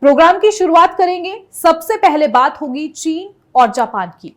Programme की शुरुआत करेंगे। सबसे पहले बात होगी चीन और जापान की।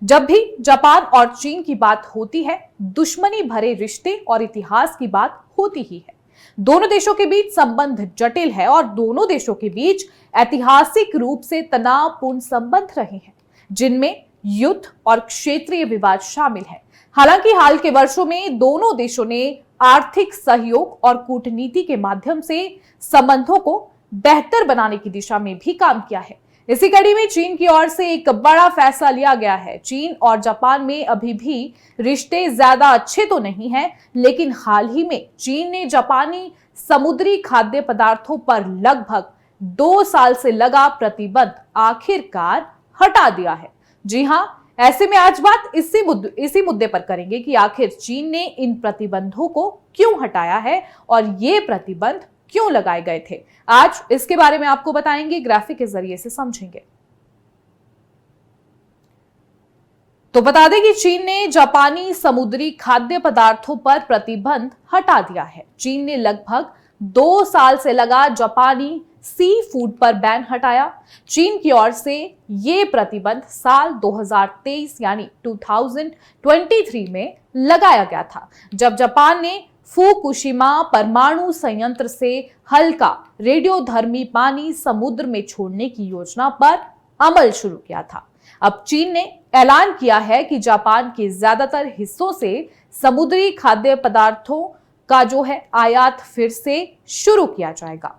जब भी जापान और चीन की बात होती है, दुश्मनी भरे रिश्ते और इतिहास की बात होती ही है। दोनों देशों के बीच संबंध जटिल है और दोनों देशों के बीच ऐतिहासिक रूप से तनावपूर्ण संबंध रहे हैं, जिनमें युद्ध और क्षेत्रीय विवाद शामिल है। हालांकि हाल के वर्षों में दोनों देशों ने आर्थिक सहयोग और कूटनीति के माध्यम से संबंधों को बेहतर बनाने की दिशा में भी काम किया है। इसी कड़ी में चीन की ओर से एक बड़ा फैसला लिया गया है। चीन और जापान में अभी भी रिश्ते ज्यादा अच्छे तो नहीं हैं, लेकिन हाल ही में चीन ने जापानी समुद्री खाद्य पदार्थों पर लगभग 2 साल से लगा प्रतिबंध आखिरकार हटा दिया है। जी हां, ऐसे में आज बात इसी मुद्दे पर करेंगे कि आखिर चीन ने इन प्रतिबंधों को क्यों हटाया है और ये प्रतिबंध क्यों लगाए गए थे। आज इसके बारे में आपको बताएंगे, ग्राफिक के जरिए से समझेंगे। तो बता दें कि चीन ने जापानी समुद्री खाद्य पदार्थों पर प्रतिबंध हटा दिया है। चीन ने लगभग 2 साल से लगा जापानी सी फूड पर बैन हटाया। चीन की ओर से ये प्रतिबंध साल 2023 यानी 2023 में लगाया गया था, जब जापान ने फुकुशिमा परमाणु संयंत्र से हल्का रेडियोधर्मी पानी समुद्र में छोड़ने की योजना पर अमल शुरू किया था। अब चीन ने ऐलान किया है कि जापान के ज्यादातर हिस्सों से समुद्री खाद्य पदार्थों का आयात फिर से शुरू किया जाएगा।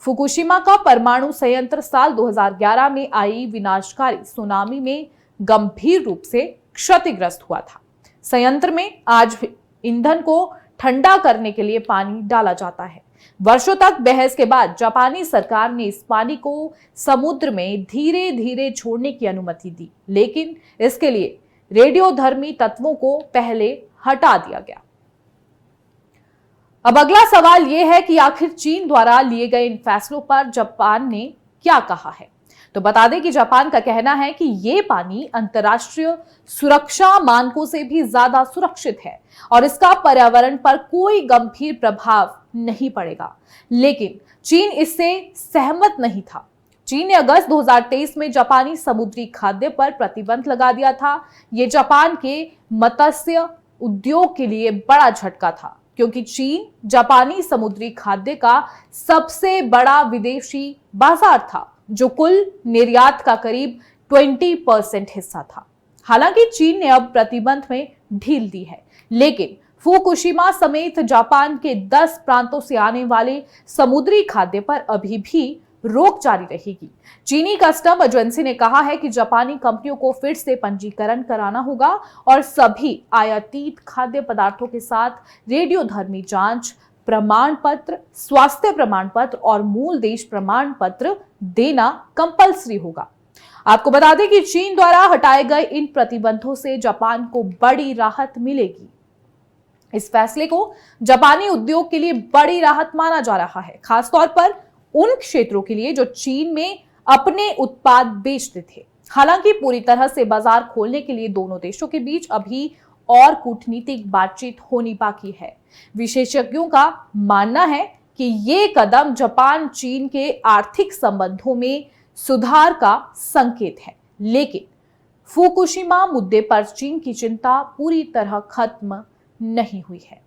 फुकुशिमा का परमाणु संयंत्र साल 2011 में आई विनाशकारी सुनामी में गंभीर रूप से क्षतिग्रस्त हुआ था। संयंत्र में आज ईंधन को ठंडा करने के लिए पानी डाला जाता है। वर्षों तक बहस के बाद जापानी सरकार ने इस पानी को समुद्र में धीरे धीरे छोड़ने की अनुमति दी, लेकिन इसके लिए रेडियोधर्मी तत्वों को पहले हटा दिया गया। अब अगला सवाल यह है कि आखिर चीन द्वारा लिए गए इन फैसलों पर जापान ने क्या कहा है। तो बता दें कि जापान का कहना है कि ये पानी अंतर्राष्ट्रीय सुरक्षा मानकों से भी ज्यादा सुरक्षित है और इसका पर्यावरण पर कोई गंभीर प्रभाव नहीं पड़ेगा। लेकिन चीन इससे सहमत नहीं था। चीन ने अगस्त 2023 में जापानी समुद्री खाद्य पर प्रतिबंध लगा दिया था। ये जापान के मत्स्य उद्योग के लिए बड़ा झटका था, क्योंकि चीन जापानी समुद्री खाद्य का सबसे बड़ा विदेशी बाजार था, जो कुल निर्यात का करीब 20% हिस्सा था। हालांकि चीन ने अब प्रतिबंध में ढील दी है, लेकिन फुकुशिमा समेत जापान के 10 प्रांतों से आने वाले समुद्री खाद्य पर अभी भी रोक जारी रहेगी। चीनी कस्टम एजेंसी ने कहा है कि जापानी कंपनियों को फिर से पंजीकरण कराना होगा और सभी आयातित खाद्य पदार्थों के साथ रेडियोधर्मी जांच प्रमाण पत्र, स्वास्थ्य प्रमाण पत्र और मूल देश प्रमाण पत्र देना कंपल्सरी होगा। आपको बता दें कि चीन द्वारा हटाए गए इन प्रतिबंधों से जापान को बड़ी राहत मिलेगी। इस फैसले को जापानी उद्योग के लिए बड़ी राहत माना जा रहा है, खासतौर पर उन क्षेत्रों के लिए जो चीन में अपने उत्पाद बेचते थे। हालांकि पूरी तरह से बाजार खोलने के लिए दोनों देशों के बीच अभी और कूटनीतिक बातचीत होनी बाकी है। विशेषज्ञों का मानना है कि ये कदम जापान चीन के आर्थिक संबंधों में सुधार का संकेत है, लेकिन फुकुशिमा मुद्दे पर चीन की चिंता पूरी तरह खत्म नहीं हुई है।